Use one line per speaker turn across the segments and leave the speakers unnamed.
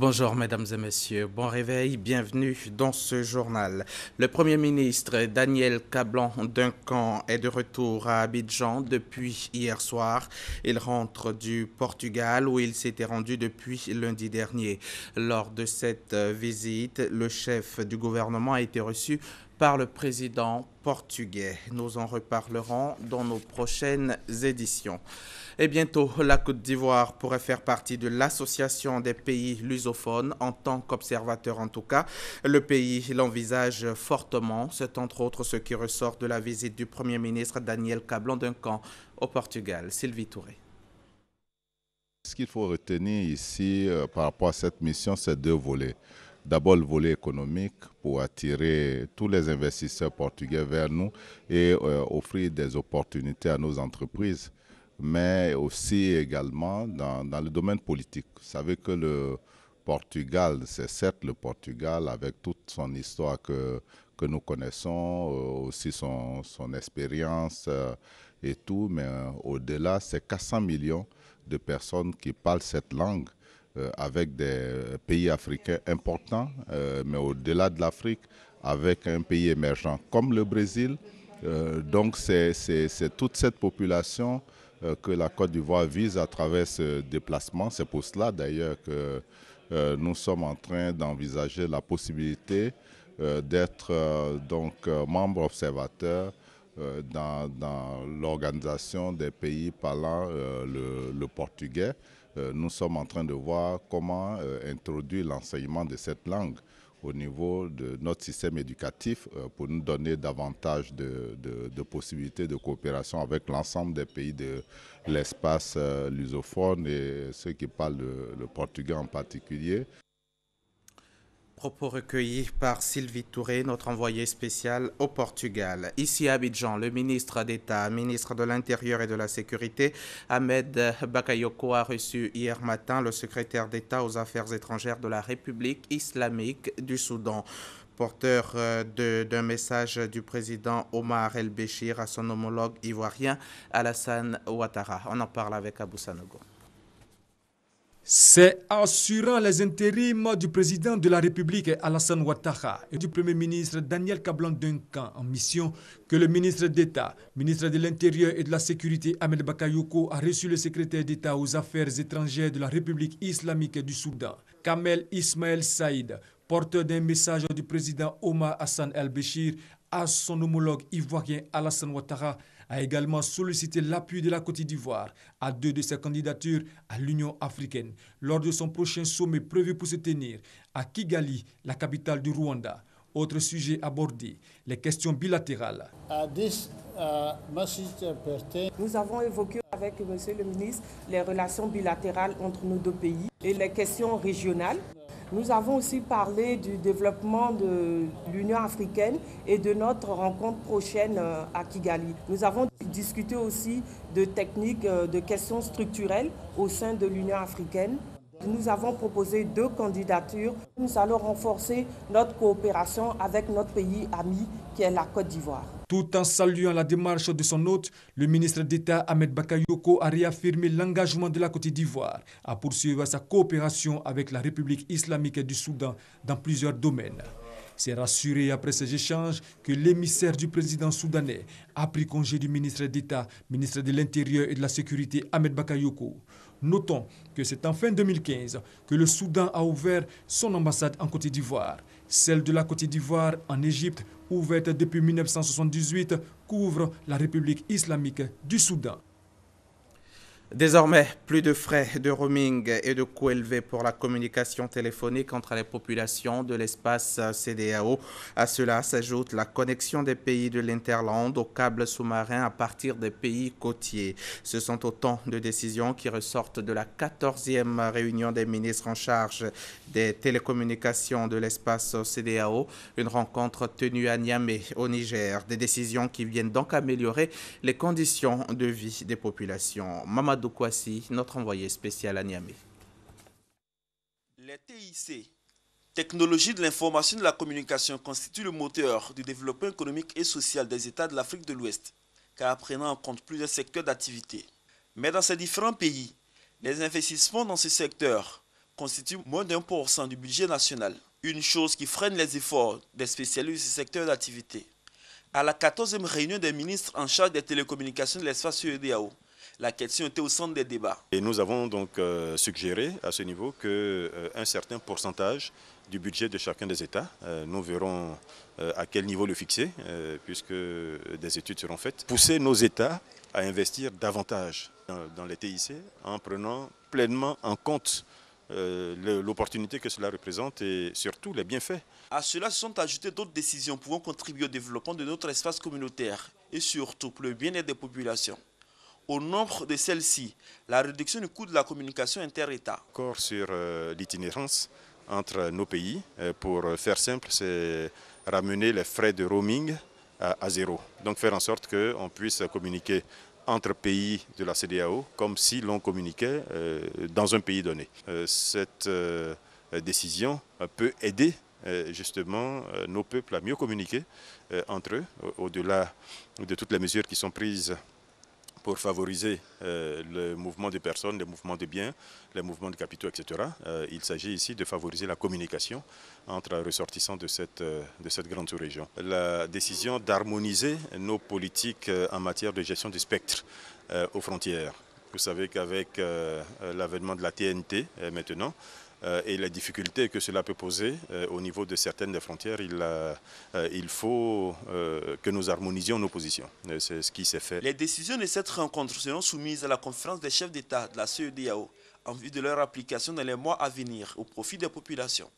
Bonjour mesdames et messieurs, bon réveil, bienvenue dans ce journal. Le Premier ministre Daniel Cablan-Duncan est de retour à Abidjan depuis hier soir. Il rentre du Portugal où il s'était rendu depuis lundi dernier. Lors de cette visite, le chef du gouvernement a été reçu par le président portugais. Nous en reparlerons dans nos prochaines éditions. Et bientôt, la Côte d'Ivoire pourrait faire partie de l'association des pays lusophones, en tant qu'observateur en tout cas. Le pays l'envisage fortement. C'est entre autres ce qui ressort de la visite du Premier ministre Daniel Cablan-Duncan au Portugal. Sylvie Touré.
Ce qu'il faut retenir ici par rapport à cette mission, c'est deux volets. D'abord le volet économique pour attirer tous les investisseurs portugais vers nous et offrir des opportunités à nos entreprises, mais aussi également dans le domaine politique. Vous savez que le Portugal, c'est certes le Portugal avec toute son histoire que nous connaissons, aussi son expérience et tout, mais au-delà, c'est 400 millions de personnes qui parlent cette langue. Avec des pays africains importants, mais au-delà de l'Afrique, avec un pays émergent comme le Brésil. Donc c'est toute cette population que la Côte d'Ivoire vise à travers ce déplacement. C'est pour cela d'ailleurs que nous sommes en train d'envisager la possibilité d'être membre observateur dans l'organisation des pays parlant le portugais. Nous sommes en train de voir comment introduire l'enseignement de cette langue au niveau de notre système éducatif pour nous donner davantage de possibilités de coopération avec l'ensemble des pays de l'espace lusophone et ceux qui parlent le portugais en particulier.
Propos recueillis par Sylvie Touré, notre envoyée spéciale au Portugal. Ici à Abidjan, le ministre d'État, ministre de l'Intérieur et de la Sécurité, Ahmed Bakayoko, a reçu hier matin le secrétaire d'État aux Affaires étrangères de la République islamique du Soudan. Porteur d'un message du président Omar El-Béchir à son homologue ivoirien Alassane Ouattara. On en parle avec Abou Sanogo.
C'est assurant les intérims du président de la République Alassane Ouattara et du Premier ministre Daniel Cablan-Duncan en mission que le ministre d'État, ministre de l'Intérieur et de la Sécurité Ahmed Bakayoko a reçu le secrétaire d'État aux Affaires étrangères de la République islamique du Soudan, Kamel Ismaël Saïd, porteur d'un message du président Omar Hassan El-Béchir à son homologue ivoirien Alassane Ouattara, a également sollicité l'appui de la Côte d'Ivoire à deux de ses candidatures à l'Union africaine lors de son prochain sommet prévu pour se tenir à Kigali, la capitale du Rwanda. Autre sujet abordé, les questions bilatérales.
Nous avons évoqué avec M. le ministre les relations bilatérales entre nos deux pays et les questions régionales. Nous avons aussi parlé du développement de l'Union africaine et de notre rencontre prochaine à Kigali. Nous avons discuté aussi de techniques, de questions structurelles au sein de l'Union africaine. Nous avons proposé deux candidatures. Nous allons renforcer notre coopération avec notre pays ami qui est la Côte d'Ivoire.
Tout en saluant la démarche de son hôte, le ministre d'État Ahmed Bakayoko a réaffirmé l'engagement de la Côte d'Ivoire à poursuivre sa coopération avec la République islamique du Soudan dans plusieurs domaines. C'est rassuré après ces échanges que l'émissaire du président soudanais a pris congé du ministre d'État, ministre de l'Intérieur et de la Sécurité Ahmed Bakayoko. Notons que c'est en fin 2015 que le Soudan a ouvert son ambassade en Côte d'Ivoire. Celle de la Côte d'Ivoire en Égypte, ouverte depuis 1978, couvre la République islamique du Soudan.
Désormais, plus de frais de roaming et de coûts élevés pour la communication téléphonique entre les populations de l'espace CEDEAO. À cela s'ajoute la connexion des pays de l'Interland aux câbles sous-marins à partir des pays côtiers. Ce sont autant de décisions qui ressortent de la 14e réunion des ministres en charge des télécommunications de l'espace CEDEAO, une rencontre tenue à Niamey, au Niger. Des décisions qui viennent donc améliorer les conditions de vie des populations. Mamadou Kouassi, notre envoyé spécial à Niamey.
Les TIC, technologies de l'information et de la communication, constituent le moteur du développement économique et social des États de l'Afrique de l'Ouest, car prenant en compte plusieurs secteurs d'activité. Mais dans ces différents pays, les investissements dans ce secteur constitue moins d'1% du budget national. Une chose qui freine les efforts des spécialistes du secteur d'activité. À la 14e réunion des ministres en charge des télécommunications de l'espace CEDEAO, la question était au centre des débats.
Et nous avons donc suggéré à ce niveau qu'un certain pourcentage du budget de chacun des États, nous verrons à quel niveau le fixer, puisque des études seront faites, pousser nos États à investir davantage dans les TIC en prenant pleinement en compte l'opportunité que cela représente et surtout les bienfaits.
À cela se sont ajoutées d'autres décisions pouvant contribuer au développement de notre espace communautaire et surtout pour le bien-être des populations. Au nombre de celles-ci, la réduction du coût de la communication inter-État.
Encore sur l'itinérance entre nos pays, pour faire simple, c'est ramener les frais de roaming à zéro. Donc faire en sorte qu'on puisse communiquer entre pays de la CEDEAO comme si l'on communiquait dans un pays donné. Cette décision peut aider justement nos peuples à mieux communiquer entre eux, au-delà de toutes les mesures qui sont prises pour favoriser le mouvement des personnes, les mouvements de biens, les mouvements de capitaux, etc. Il s'agit ici de favoriser la communication entre ressortissants de cette grande sous-région. La décision d'harmoniser nos politiques en matière de gestion du spectre aux frontières. Vous savez qu'avec l'avènement de la TNT maintenant, et les difficultés que cela peut poser au niveau de certaines des frontières, il faut que nous harmonisions nos positions. C'est ce qui s'est fait.
Les décisions de cette rencontre seront soumises à la conférence des chefs d'État de la CEDEAO en vue de leur application dans les mois à venir au profit des populations.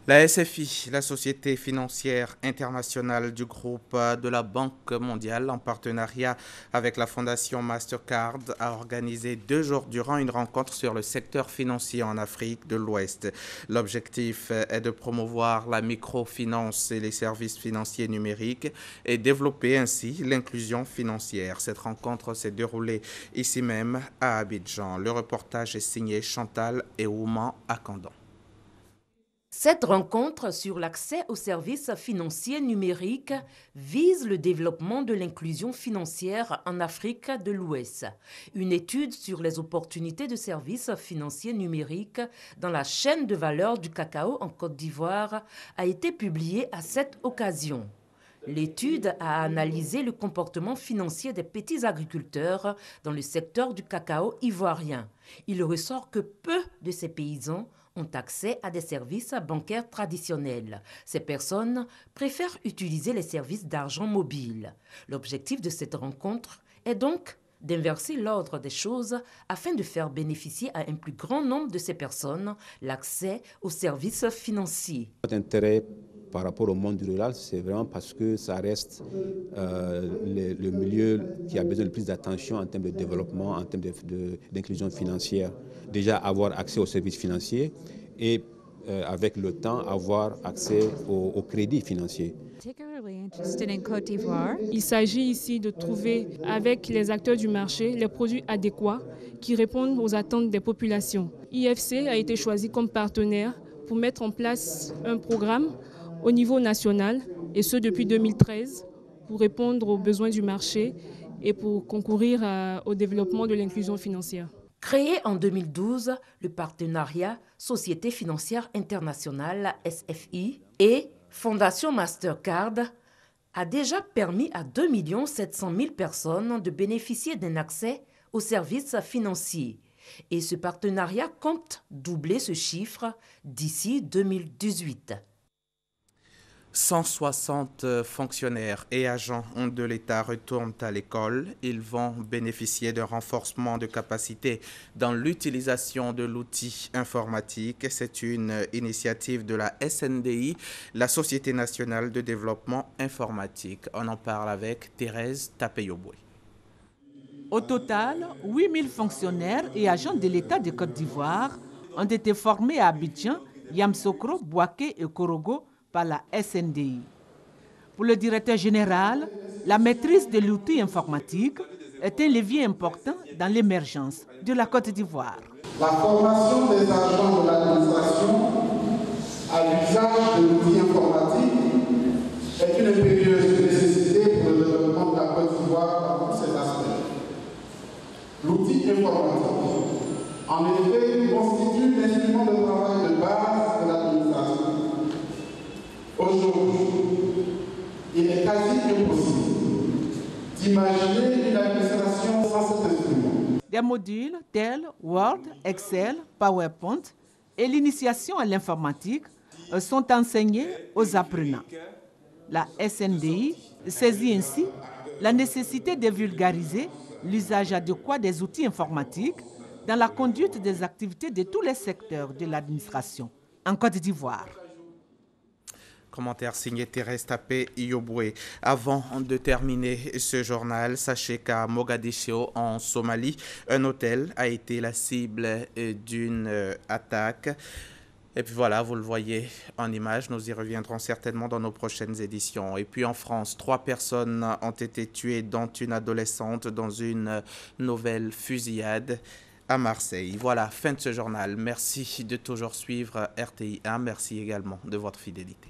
La SFI, la Société financière internationale du groupe de la Banque mondiale, en partenariat avec la Fondation Mastercard, a organisé 2 jours durant une rencontre sur le secteur financier en Afrique de l'Ouest. L'objectif est de promouvoir la microfinance et les services financiers numériques et développer ainsi l'inclusion financière. Cette rencontre s'est déroulée ici même à Abidjan. Le reportage est signé Chantal et Ouman Akandon.
Cette rencontre sur l'accès aux services financiers numériques vise le développement de l'inclusion financière en Afrique de l'Ouest. Une étude sur les opportunités de services financiers numériques dans la chaîne de valeur du cacao en Côte d'Ivoire a été publiée à cette occasion. L'étude a analysé le comportement financier des petits agriculteurs dans le secteur du cacao ivoirien. Il ressort que peu de ces paysans ont accès à des services bancaires traditionnels. Ces personnes préfèrent utiliser les services d'argent mobile. L'objectif de cette rencontre est donc d'inverser l'ordre des choses afin de faire bénéficier à un plus grand nombre de ces personnes l'accès aux services financiers.
Notre intérêt par rapport au monde rural, c'est vraiment parce que ça reste le milieu qui a besoin de plus d'attention en termes de développement, en termes d'inclusion financière. Déjà avoir accès aux services financiers et avec le temps avoir accès au crédit financier.
Il s'agit ici de trouver avec les acteurs du marché les produits adéquats qui répondent aux attentes des populations. IFC a été choisi comme partenaire pour mettre en place un programme au niveau national, et ce depuis 2013, pour répondre aux besoins du marché et pour concourir au développement de l'inclusion financière.
Créé en 2012, le partenariat Société financière internationale SFI et Fondation Mastercard a déjà permis à 2 700 000 personnes de bénéficier d'un accès aux services financiers. Et ce partenariat compte doubler ce chiffre d'ici 2018.
160 fonctionnaires et agents de l'État retournent à l'école. Ils vont bénéficier d'un renforcement de capacité dans l'utilisation de l'outil informatique. C'est une initiative de la SNDI, la Société nationale de développement informatique. On en parle avec Thérèse Tapeyoboué.
Au total, 8000 fonctionnaires et agents de l'État de Côte d'Ivoire ont été formés à Abidjan, Yamoussoukro, Bouaké et Korogo par la SNDI. Pour le directeur général, la maîtrise de l'outil informatique est un levier important dans l'émergence de la Côte d'Ivoire.
La formation des agents de l'administration à l'usage de l'outil informatique est une impérieuse nécessité pour le développement de la Côte d'Ivoire dans tous ses aspects. L'outil informatique, en effet, constitue aujourd'hui, il est quasi impossible d'imaginer une administration sans cet instrument.
Des modules tels Word, Excel, PowerPoint et l'initiation à l'informatique sont enseignés aux apprenants. La SNDI saisit ainsi la nécessité de vulgariser l'usage adéquat des outils informatiques dans la conduite des activités de tous les secteurs de l'administration en Côte d'Ivoire.
Commentaire signé Thérèse Tapé Yoboué. Avant de terminer ce journal, sachez qu'à Mogadiscio, en Somalie, un hôtel a été la cible d'une attaque. Et puis voilà, vous le voyez en image, nous y reviendrons certainement dans nos prochaines éditions. Et puis en France, 3 personnes ont été tuées, dont une adolescente, dans une nouvelle fusillade à Marseille. Voilà, fin de ce journal. Merci de toujours suivre RTI1. Merci également de votre fidélité.